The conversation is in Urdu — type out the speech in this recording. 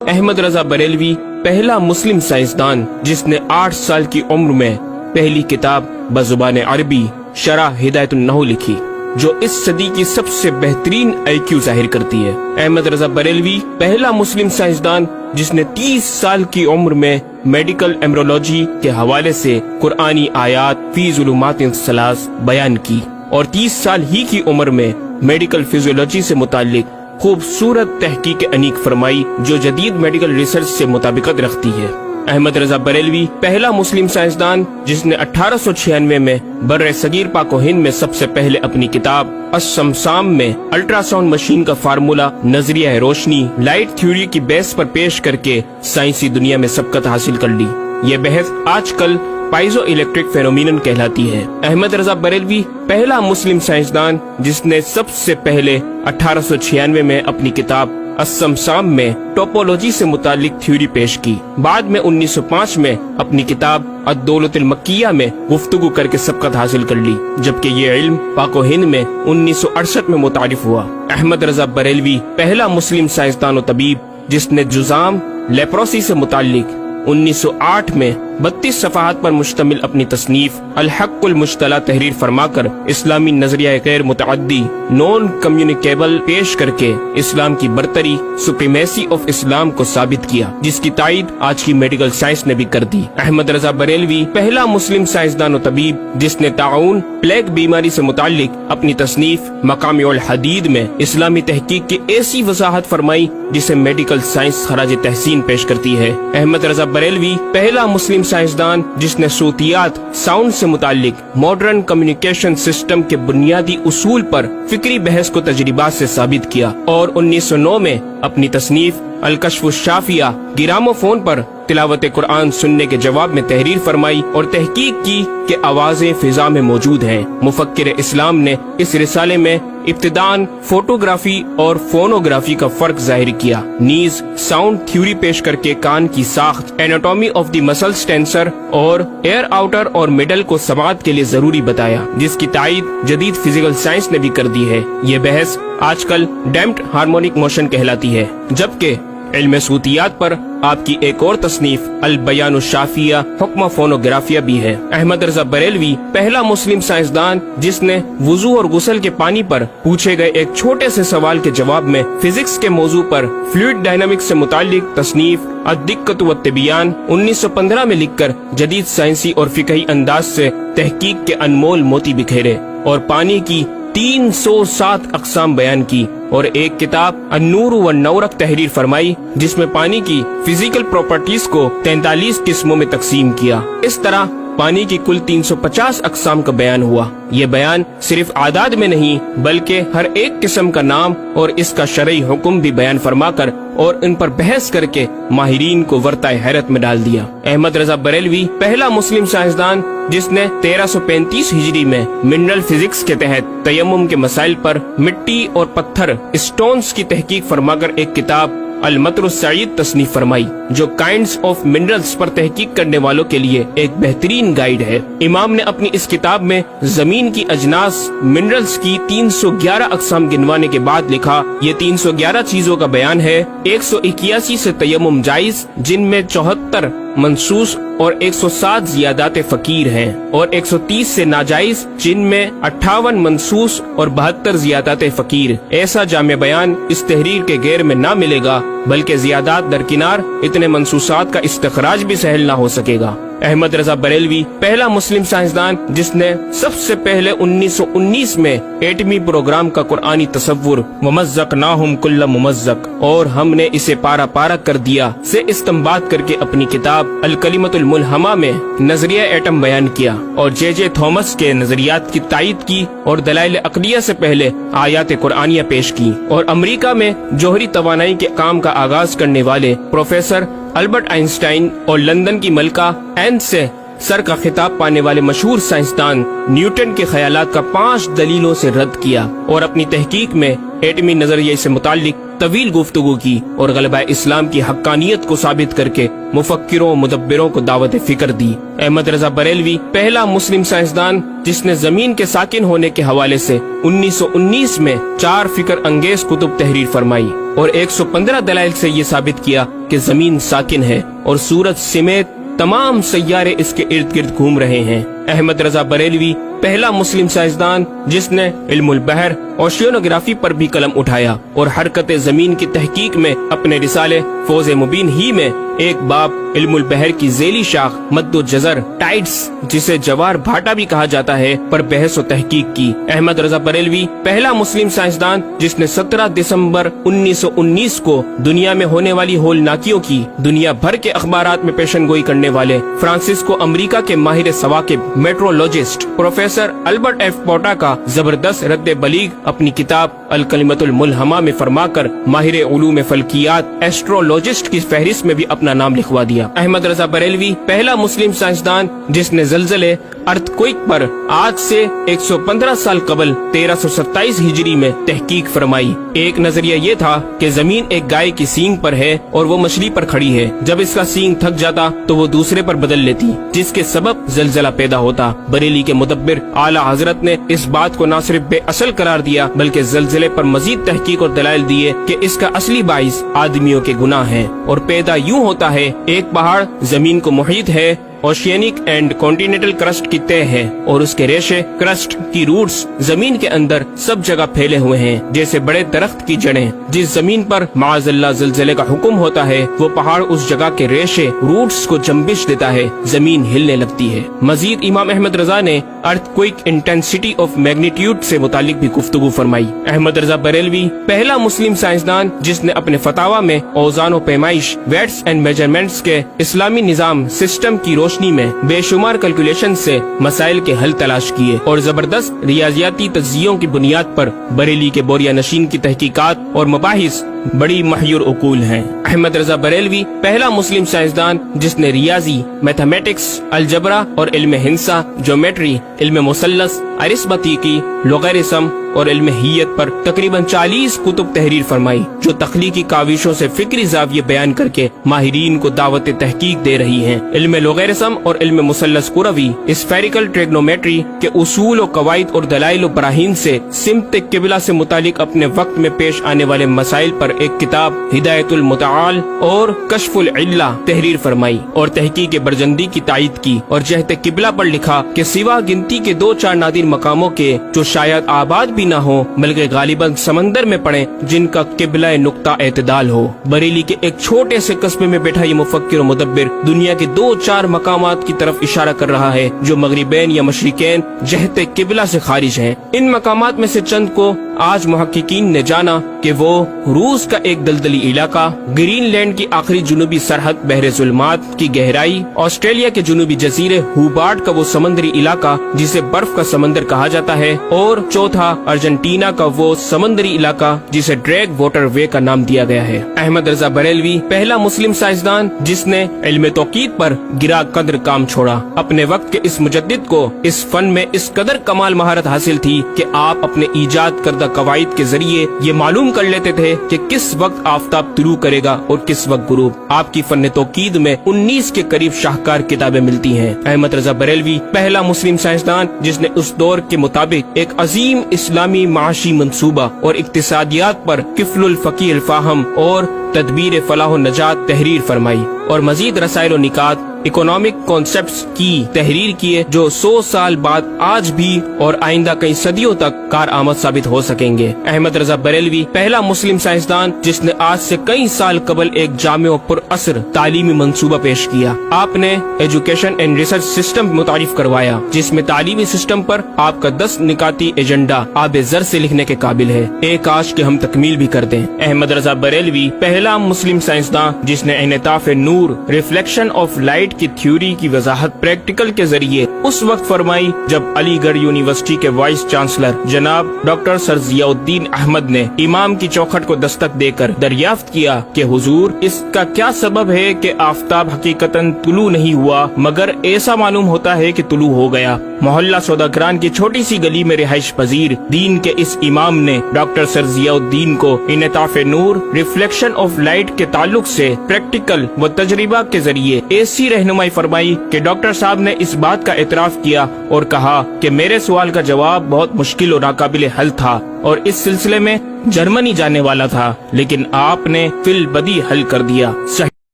احمد رضا بریلوی پہلا مسلم سائنسدان جس نے 8 سال کی عمر میں پہلی کتاب بزبان عربی شرح ہدایت النحو لکھی، جو اس صدی کی سب سے بہترین IQ ظاہر کرتی ہے۔ احمد رضا بریلوی پہلا مسلم سائنسدان جس نے 30 سال کی عمر میں میڈیکل ایمبرولوجی کے حوالے سے قرآنی آیات فی ظلمات ثلاث بیان کی، اور 30 سال ہی کی عمر میں میڈیکل فزیولوجی سے متعلق خوبصورت تحقیق انیق فرمائی جو جدید میڈیکل ریسرچ سے مطابقت رکھتی ہے۔ احمد رضا بریلوی پہلا مسلم سائنسدان جس نے 1896 میں بر صغیر پاک و ہند میں سب سے پہلے اپنی کتاب السمسام میں الٹرا ساؤنڈ مشین کا فارمولہ نظریہ روشنی لائٹ تھیوری کی بیس پر پیش کر کے سائنسی دنیا میں سبقت حاصل کر لی۔ یہ بحث آج کل پائزو الیکٹرک فینومینن کہلاتی ہے۔ احمد رضا بریلوی پہلا مسلم سائنسدان جس نے سب سے پہلے 1896 میں اپنی کتاب السمسام میں ٹوپولوجی سے متعلق تھیوری پیش کی۔ بعد میں 1905 میں اپنی کتاب الدولۃ المکیہ میں گفتگو کر کے سبقت حاصل کر لی، جبکہ یہ علم پاک و ہند میں 1968 میں متعارف ہوا۔ احمد رضا بریلوی پہلا مسلم سائنسدان و طبیب جس نے جذام لیپروسی سے متعلق 1908 میں 32 صفحات پر مشتمل اپنی تصنیف الحق المجتلی تحریر فرما کر اسلامی نظریہ غیر متعدی نون کمیونیکیبل پیش کر کے اسلام کی برتری سپریمیسی آف اسلام کو ثابت کیا، جس کی تائید آج کی میڈیکل سائنس نے بھی کر دی۔ احمد رضا بریلوی پہلا مسلم سائنسدان و طبیب جس نے طاعون پلیگ بیماری سے متعلق اپنی تصنیف مقامع الحدید میں اسلامی تحقیق کی ایسی وضاحت فرمائی جسے میڈیکل سائنس خراج تحسین پیش کرتی ہے۔ احمد رضا بریلوی پہلا مسلم سائنسدان جس نے صوتیات ساؤنڈ سے متعلق ماڈرن کمیونیکیشن سسٹم کے بنیادی اصول پر فکری بحث کو تجربات سے ثابت کیا، اور 1909 میں اپنی تصنیف الکشف الشافیہ گرامو فون پر تلاوت قرآن سننے کے جواب میں تحریر فرمائی اور تحقیق کی کہ آوازیں فضا میں موجود ہیں۔ مفکر اسلام نے اس رسالے میں ابتداً فوٹوگرافی اور فونوگرافی کا فرق ظاہر کیا، نیز ساؤنڈ تھیوری پیش کر کے کان کی ساخت anatomy of the muscles tensor اور ایئر آؤٹر اور مڈل کو سماعت کے لیے ضروری بتایا، جس کی تائید جدید فزیکل سائنس نے بھی کر دی ہے۔ یہ بحث آج کل ڈیمپڈ ہارمونک موشن کہلاتی ہے، جبکہ علم صوتیات پر آپ کی ایک اور تصنیف البیان الشافیہ حکم فونوگرافیہ بھی ہے۔ احمد رضا بریلوی پہلا مسلم سائنسدان جس نے وضو اور غسل کے پانی پر پوچھے گئے ایک چھوٹے سے سوال کے جواب میں فزکس کے موضوع پر فلوئڈ ڈائنامکس سے متعلق تصنیف الدقۃ والتبیان 1915 میں لکھ کر جدید سائنسی اور فقہی انداز سے تحقیق کے انمول موتی بکھیرے اور پانی کی 307 اقسام بیان کی، اور ایک کتاب النور والنورق تحریر فرمائی جس میں پانی کی فزیکل پراپرٹیز کو 43 قسموں میں تقسیم کیا۔ اس طرح پانی کی کل 350 اقسام کا بیان ہوا۔ یہ بیان صرف اعداد میں نہیں بلکہ ہر ایک قسم کا نام اور اس کا شرعی حکم بھی بیان فرما کر اور ان پر بحث کر کے ماہرین کو ورطہ حیرت میں ڈال دیا۔ احمد رضا بریلوی پہلا مسلم سائنسدان جس نے 1335 ہجری میں منرل فزکس کے تحت تیمم کے مسائل پر مٹی اور پتھر اسٹونز کی تحقیق فرما کر ایک کتاب المطر السعید تصنیف فرمائی، جو کائنڈز آف منرلز پر تحقیق کرنے والوں کے لیے ایک بہترین گائیڈ ہے۔ امام نے اپنی اس کتاب میں زمین کی اجناس منرلز کی 311 اقسام گنوانے کے بعد لکھا، یہ 311 چیزوں کا بیان ہے۔ 181 سے تیمم جائز جن میں 74 منصوص اور 107 زیادات فقیر ہیں، اور 130 سے ناجائز جن میں 58 منصوص اور 72 زیادات فقیر۔ ایسا جامع بیان اس تحریر کے غیر میں نہ ملے گا، بلکہ زیادات درکنار اتنے منصوصات کا استخراج بھی سہل نہ ہو سکے گا۔ احمد رضا بریلوی پہلا مسلم سائنسدان جس نے سب سے پہلے 1919 میں ایٹمی پروگرام کا قرآنی تصور ومزقناہم کل ممزق اور ہم نے اسے پارا پارا کر دیا سے استنباط کر کے اپنی کتاب الکلمۃ الملہمہ میں نظریہ ایٹم بیان کیا، اور جے جے تھامس کے نظریات کی تائید کی اور دلائل عقلیہ سے پہلے آیات قرآنیہ پیش کی، اور امریکہ میں جوہری توانائی کے کام کا آغاز کرنے والے پروفیسر البرٹ آئنسٹائن اور لندن کی ملکہ این سے سر کا خطاب پانے والے مشہور سائنسدان نیوٹن کے خیالات کا 5 دلیلوں سے رد کیا، اور اپنی تحقیق میں ایٹمی نظریے سے متعلق طویل گفتگو کی اور غلبہ اسلام کی حقانیت کو ثابت کر کے مفکروں مدبروں کو دعوت فکر دی۔ احمد رضا بریلوی پہلا مسلم سائنسدان جس نے زمین کے ساکن ہونے کے حوالے سے 1919 میں 4 فکر انگیز کتب تحریر فرمائی اور 115 دلائل سے یہ ثابت کیا کہ زمین ساکن ہے اور سورج سمیت تمام سیارے اس کے ارد گرد گھوم رہے ہیں۔ احمد رضا بریلوی پہلا مسلم سائنسدان جس نے علم البحر اوشینوگرافی پر بھی قلم اٹھایا اور حرکت زمین کی تحقیق میں اپنے رسالے فوز مبین ہی میں ایک باب علم البحر کی ذیلی شاخ مد و جزر ٹائڈس جسے جوار بھاٹا بھی کہا جاتا ہے پر بحث و تحقیق کی۔ احمد رضا بریلوی پہلا مسلم سائنسدان جس نے 17 دسمبر 1919 کو دنیا میں ہونے والی ہولناکیوں کی دنیا بھر کے اخبارات میں پیشن گوئی کرنے والے فرانسسکو امریکہ کے ماہر ثواقب میٹرولوجسٹ پروفیسر البرٹ ایف پوٹا کا زبردست رد بلیغ اپنی کتاب الکلمۃ الملہمہ میں فرما کر ماہر علوم فلکیات ایسٹرولوجسٹ کی فہرست میں بھی اپنا نام لکھوا دیا۔ احمد رضا بریلوی پہلا مسلم سائنسدان جس نے زلزلے ارتھ کوئک پر آج سے 115 سال قبل 1327 ہجری میں تحقیق فرمائی۔ ایک نظریہ یہ تھا کہ زمین ایک گائے کی سینگ پر ہے اور وہ مچھلی پر کھڑی ہے، جب اس کا سینگ تھک جاتا تو وہ دوسرے پر بدل لیتی جس کے سبب زلزلہ پیدا ہوتا۔ بریلی کے مدبر اعلیٰ حضرت نے اس بات کو نہ صرف بے اصل قرار دیا بلکہ زلزلے پر مزید تحقیق اور دلائل دیے کہ اس کا اصلی باعث آدمیوں کے گناہ ہیں اور پیدا یوں ہوتا ہے۔ ایک پہاڑ زمین کو محیط ہے، اوشینک اینڈ کانٹیننٹل کرسٹ کی تہ ہے اور اس کے ریشے کرسٹ کی روٹس زمین کے اندر سب جگہ پھیلے ہوئے ہیں جیسے بڑے درخت کی جڑیں۔ جس زمین پر معاذ اللہ زلزلے کا حکم ہوتا ہے وہ پہاڑ اس جگہ کے ریشے روٹس کو جنبش دیتا ہے، زمین ہلنے لگتی ہے۔ مزید امام احمد رضا نے ارتھ کوئک انٹینسٹی آف میگنیٹیوڈ سے متعلق بھی گفتگو فرمائی۔ احمد رضا بریلوی پہلا مسلم سائنسدان جس نے اپنے فتاوی میں اوزان و پیمائش ویٹس اینڈ میجرمنٹس کے اسلامی نظام سسٹم کی روشنی میں بے شمار کیلکولیشن سے مسائل کے حل تلاش کیے اور زبردست ریاضیاتی تجزیوں کی بنیاد پر بریلی کے بوریا نشین کی تحقیقات اور مباحث بڑی محیر عقول ہیں۔ احمد رضا بریلوی پہلا مسلم سائنسدان جس نے ریاضی، میتھمیٹکس، الجبرا اور علم ہندسہ، جیومیٹری، علم مثلث، ارثمیٹکی، لوگرثم اور علم ہیت پر تقریباً 40 کتب تحریر فرمائی جو تخلیقی کاوشوں سے فکری زاویے بیان کر کے ماہرین کو دعوت تحقیق دے رہی ہیں۔ علم لوگرثم اور علم مثلث کروی، اسفیریکل ٹریگنومیٹری کے اصول و قواعد اور دلائل و براہین سے سمت قبلہ سے متعلق اپنے وقت میں پیش آنے والے مسائل پر ایک کتاب ہدایت المتعال اور کشف العلہ تحریر فرمائی اور تحقیق برجندی کی تائید کی اور جہت قبلہ پر لکھا کہ سوا گنتی کے 2-4 نادر مقاموں کے جو شاید آباد بھی نہ ہو بلکہ غالباً سمندر میں پڑے جن کا قبلہ نقطہ اعتدال ہو۔ بریلی کے ایک چھوٹے سے قصبے میں بیٹھا یہ مفکر و مدبر دنیا کے 2-4 مقامات کی طرف اشارہ کر رہا ہے جو مغربین یا مشرقین جہت قبلہ سے خارج ہیں۔ ان مقامات میں سے چند کو آج محققین نے جانا کہ وہ روس کا ایک دلدلی علاقہ، گرین لینڈ کی آخری جنوبی سرحد بحر ظلمات کی گہرائی، آسٹریلیا کے جنوبی جزیرے ہوبارٹ کا وہ سمندری علاقہ جسے برف کا سمندر کہا جاتا ہے، اور چوتھا ارجنٹینا کا وہ سمندری علاقہ جسے ڈریگ واٹر وے کا نام دیا گیا ہے۔ احمد رضا بریلوی پہلا مسلم سائنسدان جس نے علم توقید پر گرا قدر کام چھوڑا۔ اپنے وقت کے اس مجدد کو اس فن میں اس قدر کمال مہارت حاصل تھی کہ آپ اپنے ایجاد کردہ قواعد کے ذریعے یہ معلوم کر لیتے تھے کہ کس وقت آفتاب طلوع کرے گا اور کس وقت غروب۔ آپ کی فن توقید میں 19 کے قریب شاہکار کتابیں ملتی ہیں۔ احمد رضا بریلوی پہلا مسلم سائنسدان جس نے اس دور کے مطابق ایک عظیم اسلامی معاشی منصوبہ اور اقتصادیات پر کفل الفقی الفاہم اور تدبیر فلاح و نجات تحریر فرمائی اور مزید رسائل و نکات اکنامک کانسیپٹس کی تحریر کیے جو 100 سال بعد آج بھی اور آئندہ کئی صدیوں تک کارآمد ثابت ہو سکیں گے۔ احمد رضا بریلوی پہلا مسلم سائنسدان جس نے آج سے کئی سال قبل ایک جامع و پر اثر تعلیمی منصوبہ پیش کیا۔ آپ نے ایجوکیشن اینڈ ریسرچ سسٹم متعارف کروایا جس میں تعلیمی سسٹم پر آپ کا 10 نکاتی ایجنڈا آب زر سے لکھنے کے قابل ہے۔ ایک کاش کہ ہم تکمیل بھی کر دیں۔ احمد رضا بریلوی پہلا پہلا مسلم سائنسداں جس نے انعطاف نور ریفلیکشن آف لائٹ کی تھیوری کی وضاحت پریکٹیکل کے ذریعے اس وقت فرمائی جب علی گڑھ یونیورسٹی کے وائس چانسلر جناب ڈاکٹر سر ضیاء الدین احمد نے امام کی چوکھٹ کو دستک دے کر دریافت کیا کہ حضور اس کا کیا سبب ہے کہ آفتاب حقیقتاً طلوع نہیں ہوا مگر ایسا معلوم ہوتا ہے کہ طلوع ہو گیا۔ محلہ سوداگران کی چھوٹی سی گلی میں رہائش پذیر دین کے اس امام نے ڈاکٹر سر ضیاء الدین کو انعطاف نور ریفلیکشن آف لائٹ کے تعلق سے پریکٹیکل و تجربہ کے ذریعے ایسی رہنمائی فرمائی کہ ڈاکٹر صاحب نے اس بات کا اعتراف کیا اور کہا کہ میرے سوال کا جواب بہت مشکل اور ناقابل حل تھا اور اس سلسلے میں جرمنی جانے والا تھا، لیکن آپ نے فی البدی حل کر دیا۔ صحیح